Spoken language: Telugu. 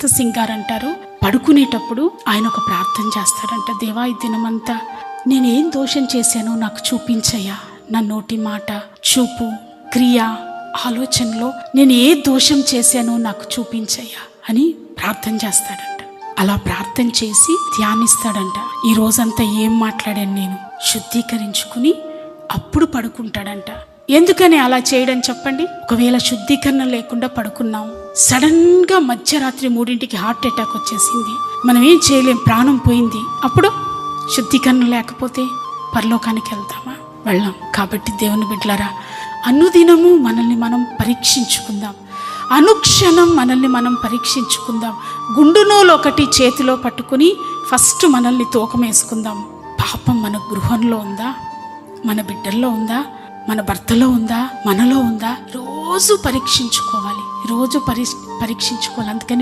సింగ్ గారు అంటారు, పడుకునేటప్పుడు ఆయన ఒక ప్రార్థన చేస్తాడంట. దేవా, ఈ దినమంతా నేనేం దోషం చేశానో నాకు చూపించయ్యా. నా నోటి మాట, చూపు, క్రియ, ఆలోచనలో నేను ఏ దోషం చేశానో నాకు చూపించయ్యా అని ప్రార్థన చేస్తాడంట. అలా ప్రార్థన చేసి ధ్యానిస్తాడంట. ఈ రోజంతా ఏం మాట్లాడాను నేను శుద్ధీకరించుకుని అప్పుడు పడుకుంటాడంట. ఎందుకని అలా చేయడం చెప్పండి? ఒకవేళ శుద్ధీకరణ లేకుండా పడుకున్నాం, సడన్ గా మధ్యరాత్రి 3ంటికి హార్ట్ అటాక్ వచ్చేసింది, మనం ఏం చేయలేం, ప్రాణం పోయింది. అప్పుడు శుద్ధీకరణ లేకపోతే పరలోకానికి వెళ్తామా? వెళ్ళాం. కాబట్టి దేవుని బిడ్డలారా, అనుదినము మనల్ని మనం పరీక్షించుకుందాం. అనుక్షణం మనల్ని మనం పరీక్షించుకుందాం. గుండునూలు ఒకటి చేతిలో పట్టుకుని ఫస్ట్ మనల్ని తూకం వేసుకుందాం. పాపం మన గృహంలో ఉందా? మన బిడ్డల్లో ఉందా? మన భర్తలో ఉందా? మనలో ఉందా? రోజు పరీక్షించుకోవాలి. రోజు పరీక్షించుకోవాలి. అందుకని